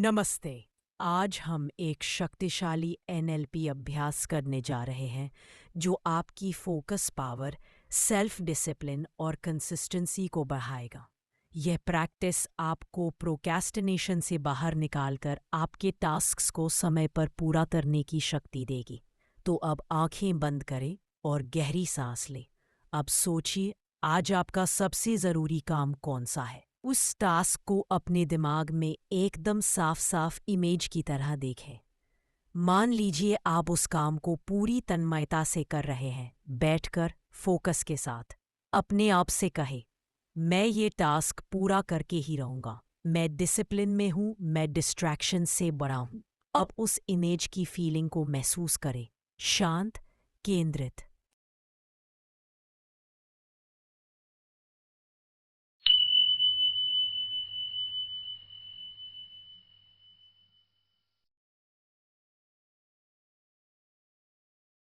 नमस्ते। आज हम एक शक्तिशाली एनएलपी अभ्यास करने जा रहे हैं जो आपकी फोकस पावर, सेल्फ डिसिप्लिन और कंसिस्टेंसी को बढ़ाएगा। यह प्रैक्टिस आपको प्रोक्रेस्टिनेशन से बाहर निकालकर आपके टास्क्स को समय पर पूरा करने की शक्ति देगी। तो अब आंखें बंद करें और गहरी सांस लें। अब सोचिए, आज आपका सबसे ज़रूरी काम कौन सा है? उस टास्क को अपने दिमाग में एकदम साफ-साफ इमेज की तरह देखें। मान लीजिए आप उस काम को पूरी तन्मयता से कर रहे हैं, बैठकर, फोकस के साथ। अपने आप से कहें, मैं ये टास्क पूरा करके ही रहूँगा। मैं डिसिप्लिन में हूँ, मैं डिस्ट्रैक्शन से बड़ा हूँ। अब उस इमेज की फीलिंग को महसूस करें, शांत, केंद्रित।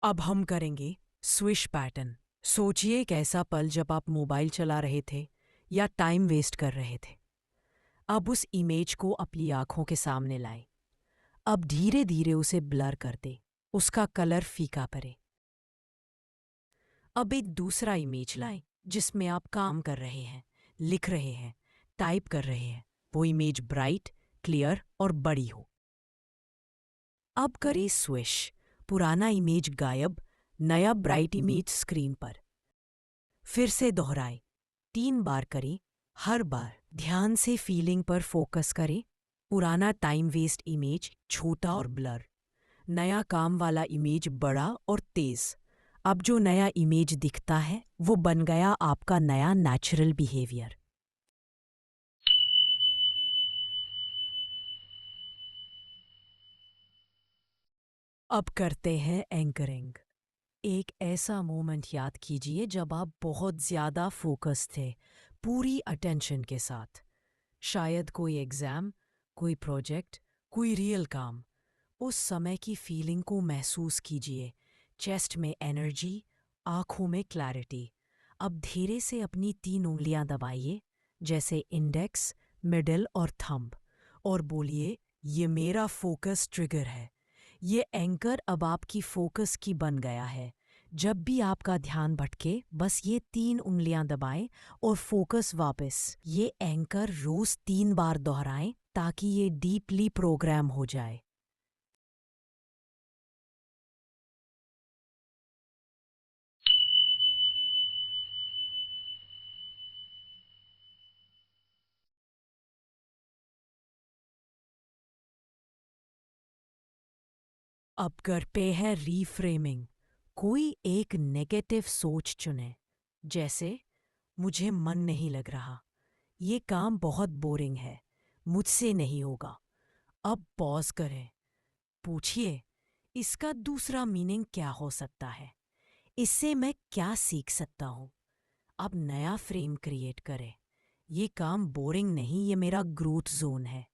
अब हम करेंगे स्विश पैटर्न। सोचिए एक ऐसा पल जब आप मोबाइल चला रहे थे या टाइम वेस्ट कर रहे थे। अब उस इमेज को अपनी आंखों के सामने लाएं। अब धीरे धीरे उसे ब्लर कर दें, उसका कलर फीका करें। अब एक दूसरा इमेज लाएं जिसमें आप काम कर रहे हैं, लिख रहे हैं, टाइप कर रहे हैं। वो इमेज ब्राइट, क्लियर और बड़ी हो। अब करें स्विश। पुराना इमेज गायब, नया ब्राइट इमेज स्क्रीन पर। फिर से दोहराएं, 3 बार करें। हर बार ध्यान से फीलिंग पर फोकस करें। पुराना टाइम वेस्ट इमेज छोटा और ब्लर, नया काम वाला इमेज बड़ा और तेज। अब जो नया इमेज दिखता है वो बन गया आपका नया नेचुरल बिहेवियर। अब करते हैं एंकरिंग। एक ऐसा मोमेंट याद कीजिए जब आप बहुत ज़्यादा फोकस थे, पूरी अटेंशन के साथ। शायद कोई एग्ज़ाम, कोई प्रोजेक्ट, कोई रियल काम। उस समय की फीलिंग को महसूस कीजिए, चेस्ट में एनर्जी, आँखों में क्लैरिटी। अब धीरे से अपनी 3 उंगलियां दबाइए, जैसे इंडेक्स, मिडिल और थंब, और बोलिए, ये मेरा फोकस ट्रिगर है। ये एंकर अब आपकी फोकस की बन गया है। जब भी आपका ध्यान भटके, बस ये 3 उंगलियां दबाएं और फोकस वापस। ये एंकर रोज 3 बार दोहराएं ताकि ये डीपली प्रोग्राम हो जाए। अब करते हैं रीफ्रेमिंग। कोई एक नेगेटिव सोच चुनें, जैसे मुझे मन नहीं लग रहा, ये काम बहुत बोरिंग है, मुझसे नहीं होगा। अब पॉज करें, पूछिए, इसका दूसरा मीनिंग क्या हो सकता है? इससे मैं क्या सीख सकता हूँ? अब नया फ्रेम क्रिएट करें। ये काम बोरिंग नहीं, ये मेरा ग्रोथ जोन है।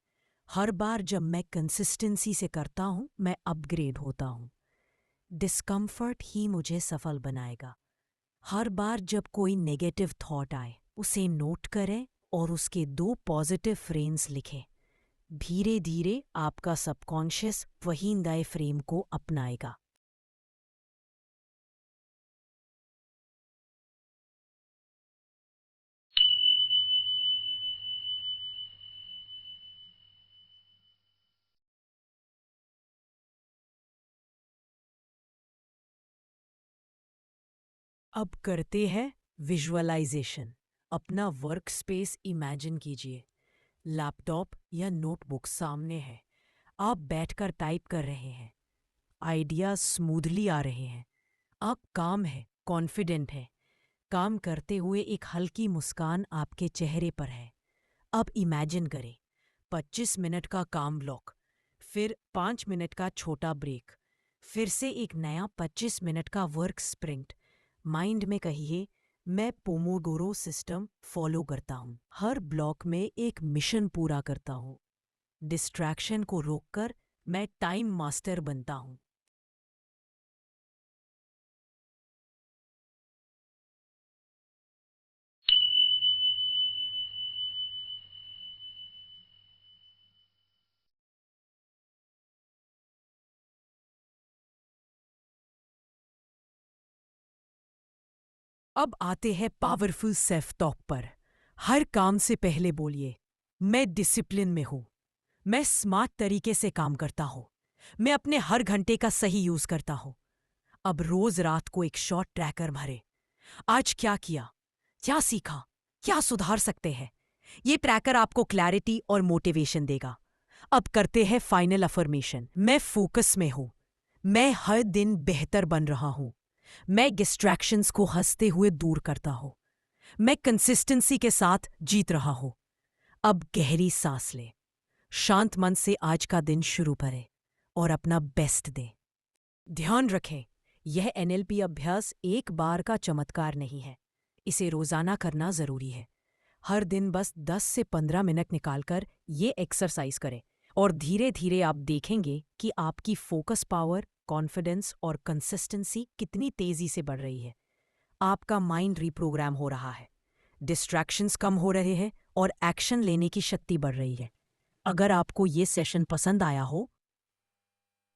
हर बार जब मैं कंसिस्टेंसी से करता हूँ, मैं अपग्रेड होता हूँ। डिस्कम्फर्ट ही मुझे सफल बनाएगा। हर बार जब कोई नेगेटिव थॉट आए, उसे नोट करें और उसके 2 पॉजिटिव फ्रेम्स लिखें। धीरे धीरे आपका सबकॉन्शियस वही नए फ्रेम को अपनाएगा। अब करते हैं विजुअलाइजेशन। अपना वर्क स्पेस इमेजिन कीजिए। लैपटॉप या नोटबुक सामने है। आप बैठकर टाइप कर रहे हैं। आइडियाज स्मूथली आ रहे हैं। आप काम है, कॉन्फिडेंट है। काम करते हुए एक हल्की मुस्कान आपके चेहरे पर है। अब इमेजिन करें, 25 मिनट का काम ब्लॉक, फिर 5 मिनट का छोटा ब्रेक, फिर से एक नया 25 मिनट का वर्क स्प्रिंट। माइंड में कहिए, मैं पोमोडोरो सिस्टम फॉलो करता हूँ, हर ब्लॉक में एक मिशन पूरा करता हूँ। डिस्ट्रैक्शन को रोककर मैं टाइम मास्टर बनता हूँ। अब आते हैं पावरफुल सेल्फ टॉक पर। हर काम से पहले बोलिए, मैं डिसिप्लिन में हूं, मैं स्मार्ट तरीके से काम करता हूं, मैं अपने हर घंटे का सही यूज करता हूं। अब रोज रात को एक शॉर्ट ट्रैकर भरे। आज क्या किया, क्या सीखा, क्या सुधार सकते हैं। ये ट्रैकर आपको क्लैरिटी और मोटिवेशन देगा। अब करते हैं फाइनल अफर्मेशन। मैं फोकस में हूं, मैं हर दिन बेहतर बन रहा हूं, मैं डिस्ट्रैक्शंस को हंसते हुए दूर करता हूं, मैं कंसिस्टेंसी के साथ जीत रहा हूं। अब गहरी सांस ले, शांत मन से आज का दिन शुरू करें और अपना बेस्ट दें। ध्यान रखें, यह एनएलपी अभ्यास एक बार का चमत्कार नहीं है। इसे रोजाना करना जरूरी है। हर दिन बस 10 से 15 मिनट निकालकर ये एक्सरसाइज करें और धीरे धीरे आप देखेंगे कि आपकी फोकस पावर, कॉन्फिडेंस और कंसिस्टेंसी कितनी तेजी से बढ़ रही है। आपका माइंड रिप्रोग्राम हो रहा है, डिस्ट्रैक्शंस कम हो रहे हैं और एक्शन लेने की शक्ति बढ़ रही है। अगर आपको ये सेशन पसंद आया हो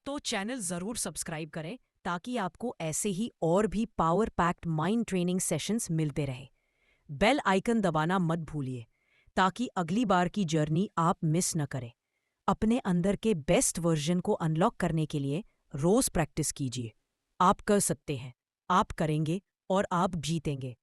तो चैनल जरूर सब्सक्राइब करें ताकि आपको ऐसे ही और भी power packed mind training sessions मिलते रहे। बेल आइकन दबाना मत भूलिए ताकि अगली बार की जर्नी आप मिस न करें। अपने अंदर के बेस्ट वर्जन को अनलॉक करने के लिए रोज प्रैक्टिस कीजिए। आप कर सकते हैं, आप करेंगे और आप जीतेंगे।